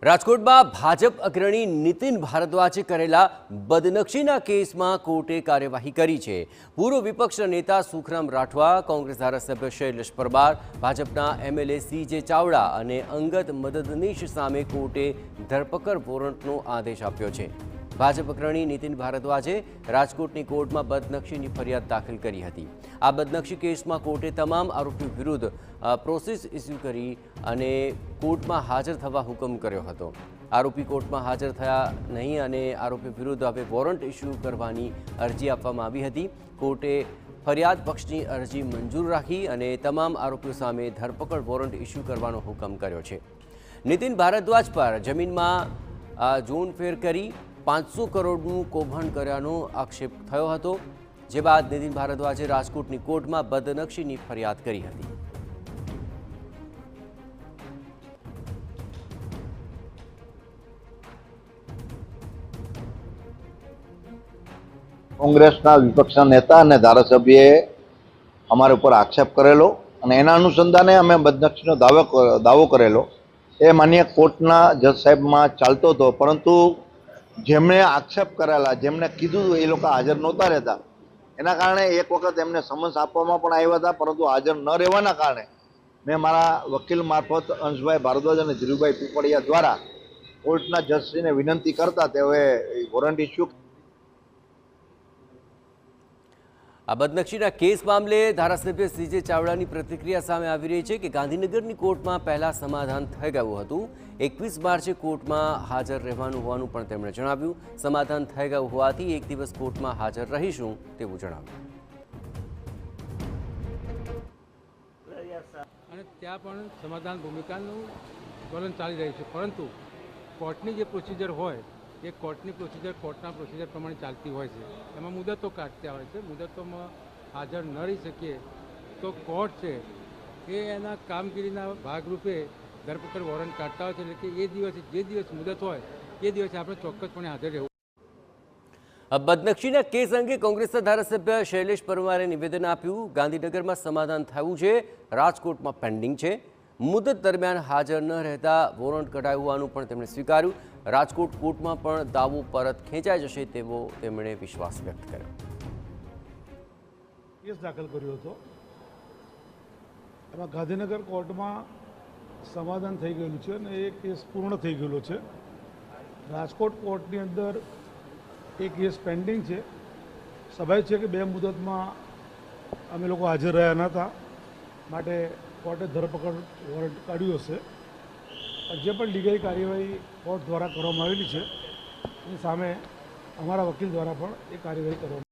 રાજકોટમાં ભાજપ અગ્રણી નીતિન ભારદ્વાજે કરેલા બદનક્ષીના કેસમાં કોર્ટે કાર્યવાહી કરી છે। પૂર્વ વિપક્ષ નેતા સુખરામ રાઠવા, કોંગ્રેસ ધારાસભ્ય શૈલેષ પરમાર, ભાજપના એમએલએ સીજે ચાવડા અને અંગત મદદનીશ સામે કોર્ટે ધરપકડ વોરંટનો આદેશ આપ્યો છે। ભાજપ અગ્રણી નીતિન ભારદ્વાજે રાજકોટની કોર્ટમાં બદનક્ષીની ફરિયાદ દાખલ કરી હતી। આ બદનક્ષી કેસમાં કોર્ટે તમામ આરોપીઓ વિરુદ્ધ પ્રોસેસ ઇસ્યુ કરી અને કોર્ટમાં હાજર થવા હુકમ કર્યો હતો। આરોપી કોર્ટમાં હાજર થયા નહીં અને આરોપી વિરુદ્ધ હવે વોરંટ ઇસ્યુ કરવાની અરજી આપવામાં આવી હતી। કોર્ટે ફરિયાદ પક્ષની અરજી મંજૂર રાખી અને તમામ આરોપીઓ સામે ધરપકડ વોરંટ ઇસ્યુ કરવાનો હુકમ કર્યો છે। નીતિન ભારદ્વાજ પર જમીનમાં ઝોનફેર કરી 500 કરોડનું કૌભાંડ કર્યાનો આક્ષેપ થયો હતો, જે બાદ નીતિન ભારદ્વાજે રાજકોટની કોર્ટમાં બદનક્ષીની ફરિયાદ કરી હતી। કોંગ્રેસના વિપક્ષના નેતા અને ધારાસભ્યએ અમારા ઉપર આક્ષેપ કરેલો અને એના અનુસંધાને અમે બદનક્ષીનો દાવો કરેલો। એ માન્ય કોર્ટના જજ સાહેબમાં ચાલતો હતો, પરંતુ જેમણે આક્ષેપ કરેલા, જેમણે કીધું એ લોકો હાજર નહોતા રહેતા, એના કારણે એક વખત એમને સમન્સ આપવામાં પણ આવ્યા હતા, પરંતુ હાજર ન રહેવાના કારણે મેં મારા વકીલ મારફત અંશભાઈ ભારદ્વાજ અને ધીરુભાઈ પીપળિયા દ્વારા કોર્ટના જજશ્રીને વિનંતી કરતા તેઓએ વોરંટ ઇસ્યુ। આ બદનક્ષીના કેસ મામલે ધારાસભ્ય સીજે ચાવડાની પ્રતિક્રિયા સામે આવી રહી છે કે ગાંધીનગરની કોર્ટમાં પહેલા સમાધાન થઈ ગયું હતું। 21 માર્ચે કોર્ટમાં હાજર રહેવાનું હોવાનું પણ તેમણે જણાવ્યું। સમાધાન થઈ ગયું હોવાથી એક દિવસ કોર્ટમાં હાજર રહીશું તેવું જણાવ્યું। અને ત્યાં પણ સમાધાન ભૂમિકાનું વલણ ચાલી રહ્યું છે, પરંતુ કોર્ટની જે પ્રોસિજર હોય એ કોર્ટની પ્રોસિજર કોર્ટના પ્રોસિજર પ્રમાણે ચાલતી હોય છે। એમાં મુદતો કાઢતા હોય છે। મુદતોમાં હાજર ન રહી શકીએ તો કોર્ટ છે એ એના કામગીરીના ભાગરૂપે ધરપકડ વોરંટ કાઢતા હોય છે, એટલે કે એ દિવસે જે દિવસ મુદત હોય એ દિવસે આપણે ચોક્કસપણે હાજર રહેવું। બદનક્ષીના કેસ અંગે કોંગ્રેસના ધારાસભ્ય શૈલેષ પરમારે નિવેદન આપ્યું। ગાંધીનગરમાં સમાધાન થયું છે, રાજકોટમાં પેન્ડિંગ છે। મુદત દરમિયાન હાજર ન રહેતા વોરંટ કઢાયું હોવાનું પણ તેમણે સ્વીકાર્યું। રાજકોટ કોર્ટમાં પણ દાવો પરત ખેંચાઈ જશે તેવો તેમણે વિશ્વાસ વ્યક્ત કર્યો। કેસ દાખલ કર્યો હતો, એમાં ગાંધીનગર કોર્ટમાં સમાધાન થઈ ગયેલું છે અને એ કેસ પૂર્ણ થઈ ગયેલો છે। રાજકોટ કોર્ટની અંદર એ કેસ પેન્ડિંગ છે। સ્વાભાવિક છે કે બે મુદતમાં અમે લોકો હાજર રહ્યા નહોતા, માટે કોર્ટે ધરપકડ વોરંટ કાઢ્યું હશે। જે પણ લીગલ કાર્યવાહી કોર્ટ દ્વારા કરવામાં આવેલી છે એની સામે અમારા વકીલ દ્વારા પણ એ કાર્યવાહી કરવામાં